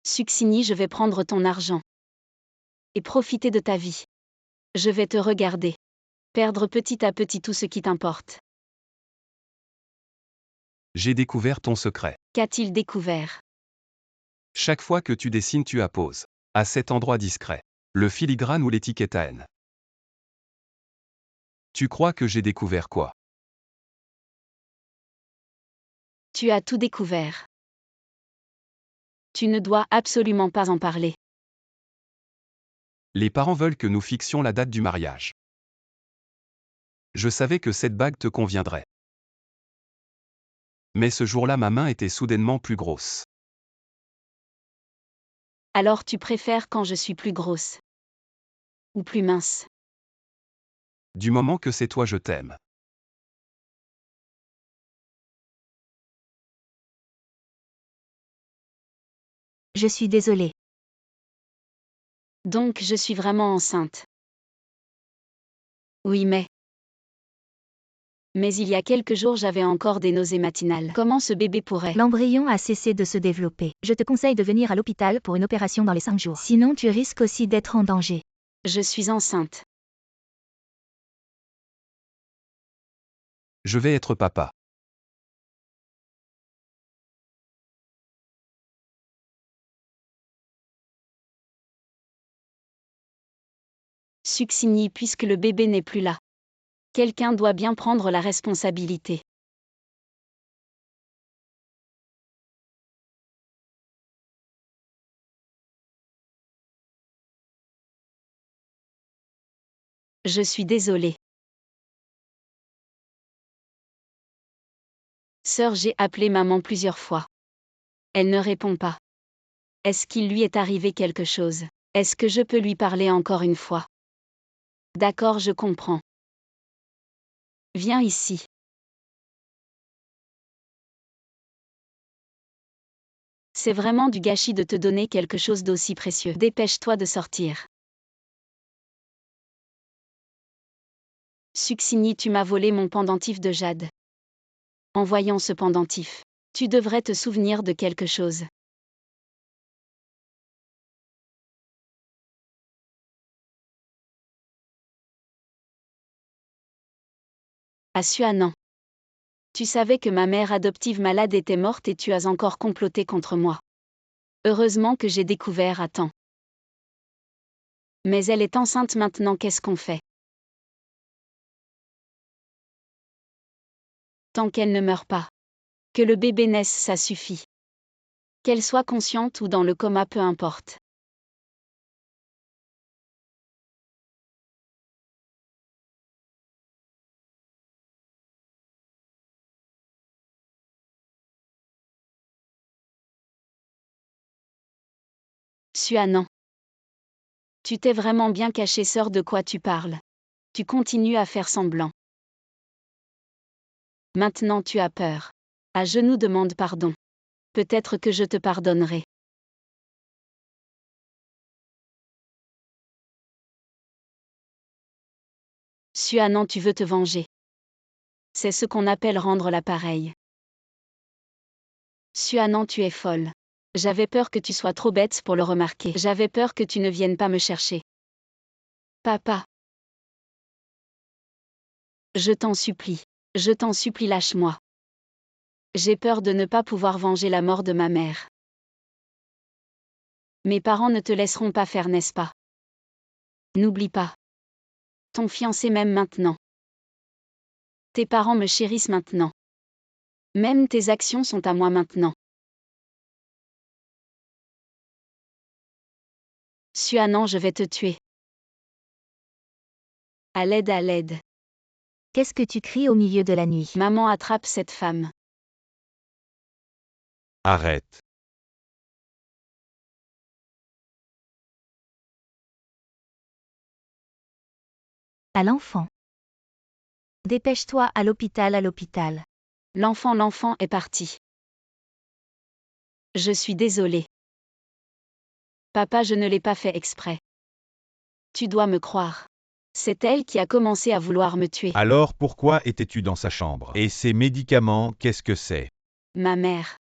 Succini, je vais prendre ton argent. Et profiter de ta vie. Je vais te regarder. Perdre petit à petit tout ce qui t'importe. J'ai découvert ton secret. Qu'a-t-il découvert? Chaque fois que tu dessines, tu apposes, à cet endroit discret, le filigrane ou l'étiquette à N. Tu crois que j'ai découvert quoi? Tu as tout découvert. Tu ne dois absolument pas en parler. Les parents veulent que nous fixions la date du mariage. Je savais que cette bague te conviendrait. Mais ce jour-là, ma main était soudainement plus grosse. Alors tu préfères quand je suis plus grosse? Ou plus mince? Du moment que c'est toi, je t'aime. Je suis désolée. Donc je suis vraiment enceinte. Oui, mais il y a quelques jours j'avais encore des nausées matinales. Comment ce bébé pourrait? L'embryon a cessé de se développer. Je te conseille de venir à l'hôpital pour une opération dans les 5 jours. Sinon, tu risques aussi d'être en danger. Je suis enceinte. Je vais être papa. Succini, puisque le bébé n'est plus là. Quelqu'un doit bien prendre la responsabilité. Je suis désolée. Sœur, j'ai appelé maman plusieurs fois. Elle ne répond pas. Est-ce qu'il lui est arrivé quelque chose? Est-ce que je peux lui parler encore une fois? D'accord, je comprends. Viens ici. C'est vraiment du gâchis de te donner quelque chose d'aussi précieux. Dépêche-toi de sortir. Succini, tu m'as volé mon pendentif de jade. En voyant ce pendentif, tu devrais te souvenir de quelque chose. Ah Suanan. Tu savais que ma mère adoptive malade était morte et tu as encore comploté contre moi. Heureusement que j'ai découvert à temps. Mais elle est enceinte maintenant, qu'est-ce qu'on fait? Tant qu'elle ne meurt pas. Que le bébé naisse, ça suffit. Qu'elle soit consciente ou dans le coma, peu importe. Suanan. Tu t'es vraiment bien caché, sœur, de quoi tu parles? Tu continues à faire semblant. Maintenant tu as peur. À genoux, demande pardon. Peut-être que je te pardonnerai. Suanan, tu veux te venger. C'est ce qu'on appelle rendre l'appareil. Suanan, tu es folle. J'avais peur que tu sois trop bête pour le remarquer. J'avais peur que tu ne viennes pas me chercher. Papa. Je t'en supplie. Je t'en supplie, lâche-moi. J'ai peur de ne pas pouvoir venger la mort de ma mère. Mes parents ne te laisseront pas faire, n'est-ce pas? N'oublie pas. Ton fiancé m'aime maintenant. Tes parents me chérissent maintenant. Même tes actions sont à moi maintenant. Suanan, je vais te tuer. À l'aide, à l'aide. Qu'est-ce que tu cries au milieu de la nuit? Maman, attrape cette femme. Arrête. À l'enfant. Dépêche-toi, à l'hôpital, à l'hôpital. L'enfant est parti. Je suis désolée. Papa, je ne l'ai pas fait exprès. Tu dois me croire. C'est elle qui a commencé à vouloir me tuer. Alors pourquoi étais-tu dans sa chambre? Et ces médicaments, qu'est-ce que c'est? Ma mère.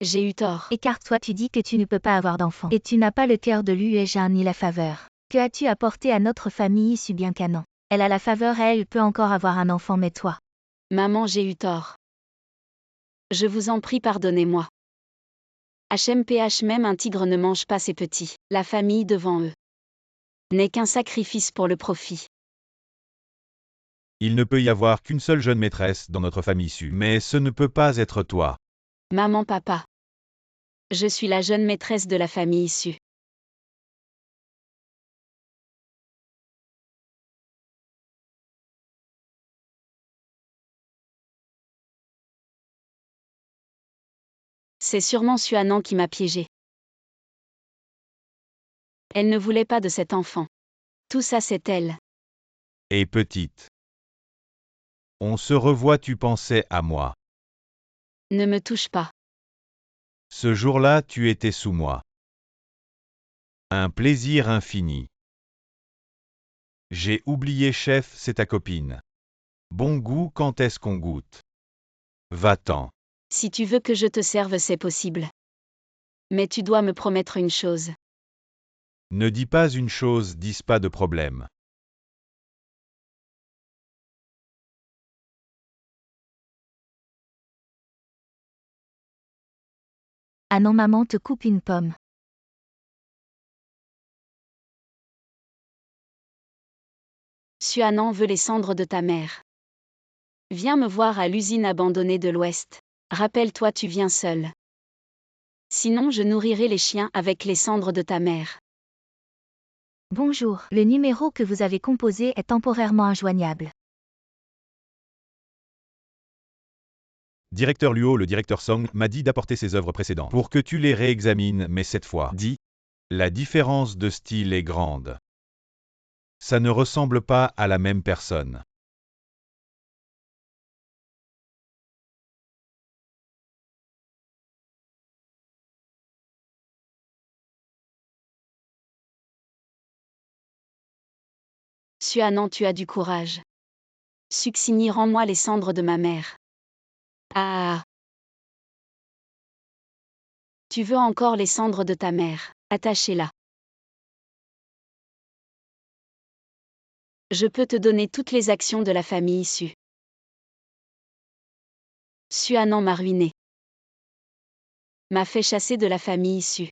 J'ai eu tort. Écarte-toi, tu dis que tu ne peux pas avoir d'enfant. Et tu n'as pas le cœur de l'UEJA ni la faveur. Que as-tu apporté à notre famille issue bien qu'à non? Elle a la faveur et elle peut encore avoir un enfant, mais toi. Maman, j'ai eu tort. Je vous en prie, pardonnez-moi. HMPH, même un tigre ne mange pas ses petits. La famille devant eux n'est qu'un sacrifice pour le profit. Il ne peut y avoir qu'une seule jeune maîtresse dans notre famille issue. Mais ce ne peut pas être toi. Maman, papa. Je suis la jeune maîtresse de la famille issue. C'est sûrement Suanan qui m'a piégée. Elle ne voulait pas de cet enfant. Tout ça, c'est elle. Et petite. On se revoit, tu pensais à moi. Ne me touche pas. Ce jour-là, tu étais sous moi. Un plaisir infini. J'ai oublié, chef, c'est ta copine. Bon goût, quand est-ce qu'on goûte? Va-t'en. Si tu veux que je te serve, c'est possible. Mais tu dois me promettre une chose. Ne dis pas une chose, dis pas de problème. Ah non, maman te coupe une pomme. Suanan veut les cendres de ta mère. Viens me voir à l'usine abandonnée de l'Ouest. Rappelle-toi, tu viens seul. Sinon je nourrirai les chiens avec les cendres de ta mère. Bonjour, le numéro que vous avez composé est temporairement injoignable. Directeur Luo, le directeur Song, m'a dit d'apporter ses œuvres précédentes pour que tu les réexamines, mais cette fois, Dis, la différence de style est grande. Ça ne ressemble pas à la même personne. Suanan, tu as du courage. Succini, rends-moi les cendres de ma mère. Ah. Tu veux encore les cendres de ta mère, attachez-la. Je peux te donner toutes les actions de la famille issue. Suanan m'a ruiné. M'a fait chasser de la famille issue.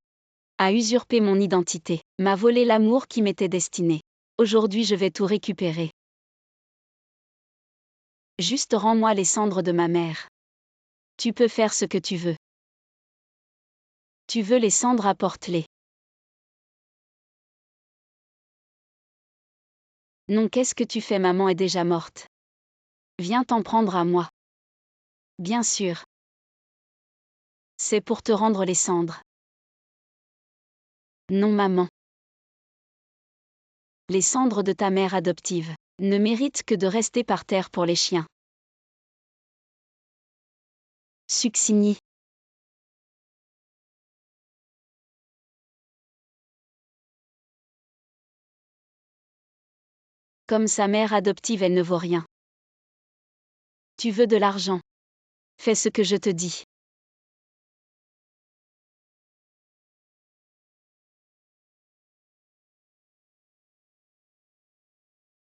A usurpé mon identité. M'a volé l'amour qui m'était destiné. Aujourd'hui je vais tout récupérer. Juste rends-moi les cendres de ma mère. Tu peux faire ce que tu veux. Tu veux les cendres, apporte-les. Non, qu'est-ce que tu fais, maman est déjà morte. Viens t'en prendre à moi. Bien sûr. C'est pour te rendre les cendres. Non, maman. Les cendres de ta mère adoptive ne méritent que de rester par terre pour les chiens. Succini. Comme sa mère adoptive, elle ne vaut rien. Tu veux de l'argent. Fais ce que je te dis.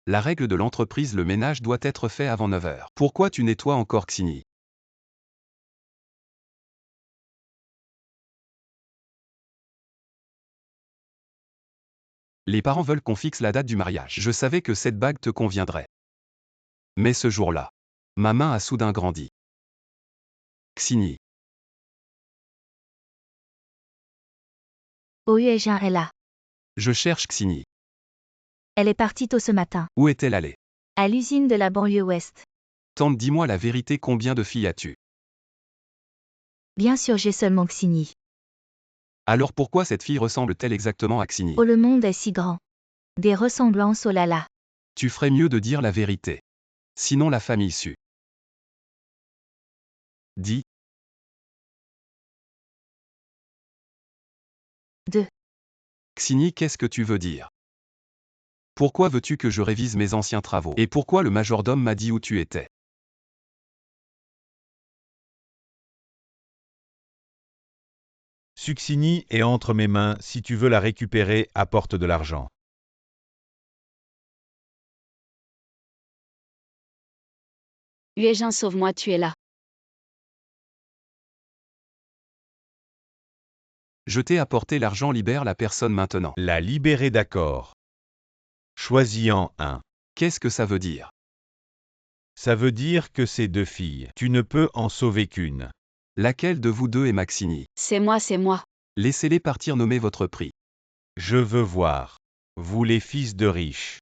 la règle de l'entreprise, le ménage doit être fait avant 9 heures. Pourquoi tu nettoies encore Xini? Les parents veulent qu'on fixe la date du mariage. Je savais que cette bague te conviendrait. Mais ce jour-là, ma main a soudain grandi. Xini. Ouyejin est là. Je cherche Xini. Elle est partie tôt ce matin. Où est-elle allée? À l'usine de la banlieue ouest. Tante, dis-moi la vérité, combien de filles as-tu? Bien sûr, j'ai seulement Xini. Alors pourquoi cette fille ressemble-t-elle exactement à Xini? Oh, le monde est si grand. Des ressemblances, oh là là. Tu ferais mieux de dire la vérité. Sinon la famille sue. Dis. Xini, qu'est-ce que tu veux dire? Pourquoi veux-tu que je révise mes anciens travaux? Et pourquoi le majordome m'a dit où tu étais? Succini est entre mes mains, si tu veux la récupérer, apporte de l'argent. Uejin, sauve-moi, tu es là. Je t'ai apporté l'argent, libère la personne maintenant. La libérer, d'accord. Choisis-en un. Qu'est-ce que ça veut dire? Ça veut dire que c'est deux filles. Tu ne peux en sauver qu'une. Laquelle de vous deux est Maxini? C'est moi, c'est moi. Laissez-les partir, nommer votre prix. Je veux voir. Vous les fils de riches.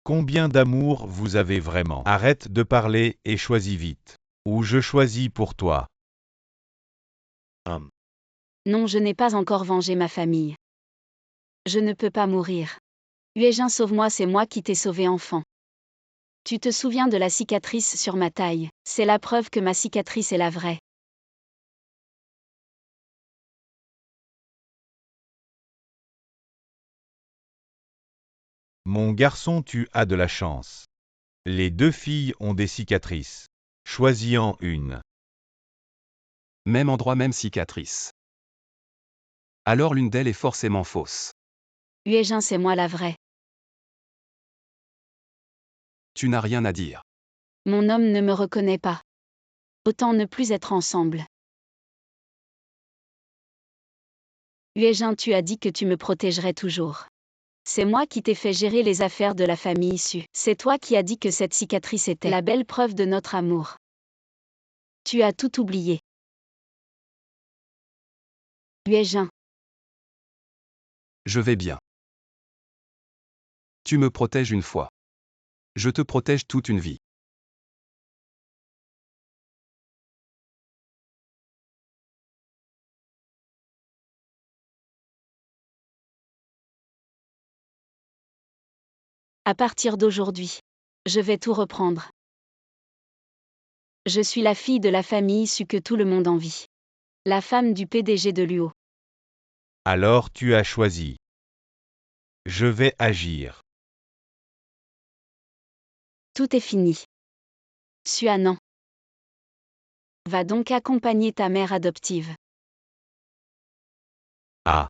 Combien d'amour vous avez vraiment? Arrête de parler et choisis vite. Ou je choisis pour toi. Non, je n'ai pas encore vengé ma famille. Je ne peux pas mourir. Uejin, sauve-moi, c'est moi qui t'ai sauvé enfant. Tu te souviens de la cicatrice sur ma taille? C'est la preuve que ma cicatrice est la vraie. Mon garçon, tu as de la chance. Les deux filles ont des cicatrices. Choisis-en une. Même endroit, même cicatrice. Alors l'une d'elles est forcément fausse. Uejin, c'est moi la vraie. Tu n'as rien à dire. Mon homme ne me reconnaît pas. Autant ne plus être ensemble. Uejin, tu as dit que tu me protégerais toujours. C'est moi qui t'ai fait gérer les affaires de la famille issue. C'est toi qui as dit que cette cicatrice était la belle preuve de notre amour. Tu as tout oublié. Yuejin. Je vais bien. Tu me protèges une fois. Je te protège toute une vie. À partir d'aujourd'hui, je vais tout reprendre. Je suis la fille de la famille issue que tout le monde envie. La femme du PDG de Luo. Alors tu as choisi. Je vais agir. Tout est fini. Suanan. Va donc accompagner ta mère adoptive. Ah.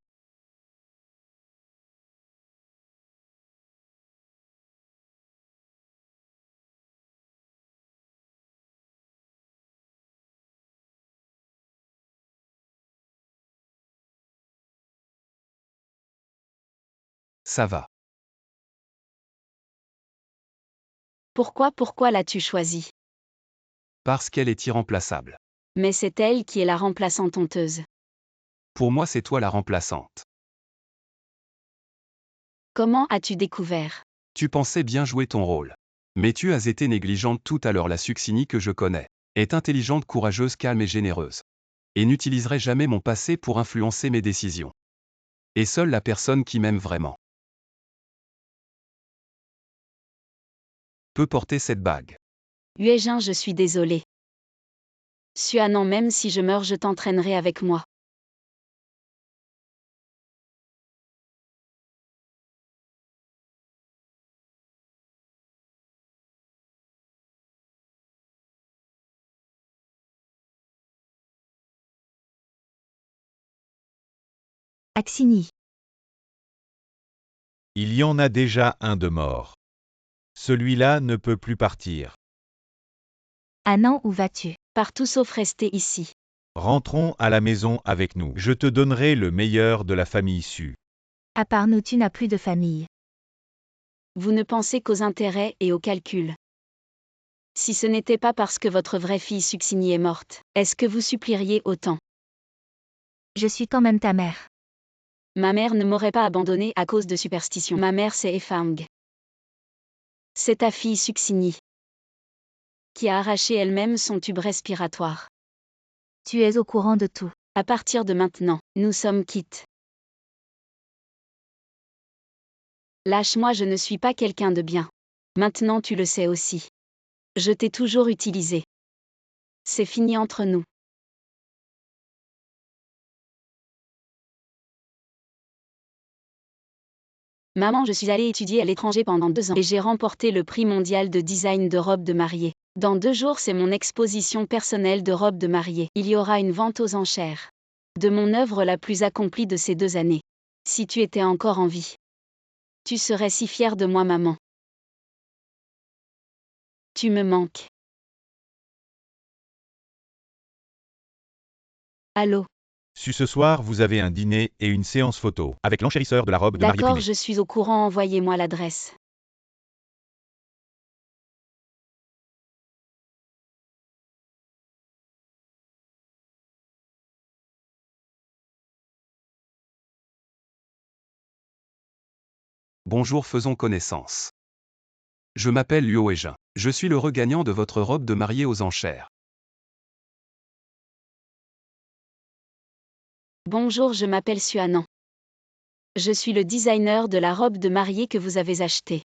Ça va. Pourquoi l'as-tu choisie? Parce qu'elle est irremplaçable. Mais c'est elle qui est la remplaçante honteuse. Pour moi, c'est toi la remplaçante. Comment as-tu découvert? Tu pensais bien jouer ton rôle. Mais tu as été négligente tout à l'heure. La Succini que je connais est intelligente, courageuse, calme et généreuse. Et n'utiliserait jamais mon passé pour influencer mes décisions. Et seule la personne qui m'aime vraiment peut porter cette bague. Yuejin, je suis désolée. Suanan, même si je meurs, je t'entraînerai avec moi. Axini. Il y en a déjà un de mort. Celui-là ne peut plus partir. Anan, où vas-tu? Partout sauf rester ici. Rentrons à la maison avec nous. Je te donnerai le meilleur de la famille issue. À part nous, tu n'as plus de famille. Vous ne pensez qu'aux intérêts et aux calculs. Si ce n'était pas parce que votre vraie fille Succini est morte, est-ce que vous supplieriez autant? Je suis quand même ta mère. Ma mère ne m'aurait pas abandonnée à cause de superstition. Ma mère, c'est Efang. C'est ta fille Succini qui a arraché elle-même son tube respiratoire. Tu es au courant de tout. À partir de maintenant, nous sommes quittes. Lâche-moi, je ne suis pas quelqu'un de bien. Maintenant tu le sais aussi. Je t'ai toujours utilisé. C'est fini entre nous. Maman, je suis allée étudier à l'étranger pendant 2 ans et j'ai remporté le prix mondial de design de robes de mariée. Dans 2 jours, c'est mon exposition personnelle de robes de mariée. Il y aura une vente aux enchères de mon œuvre la plus accomplie de ces 2 années. Si tu étais encore en vie, tu serais si fière de moi, maman. Tu me manques. Allô? Ce soir, vous avez un dîner et une séance photo avec l'enchérisseur de la robe de mariée D'accord, primée. je suis au courant, envoyez-moi l'adresse. Bonjour, faisons connaissance. Je m'appelle Luo Ejin. Je suis le regagnant de votre robe de mariée aux enchères. Bonjour, je m'appelle Suanan. Je suis le designer de la robe de mariée que vous avez achetée.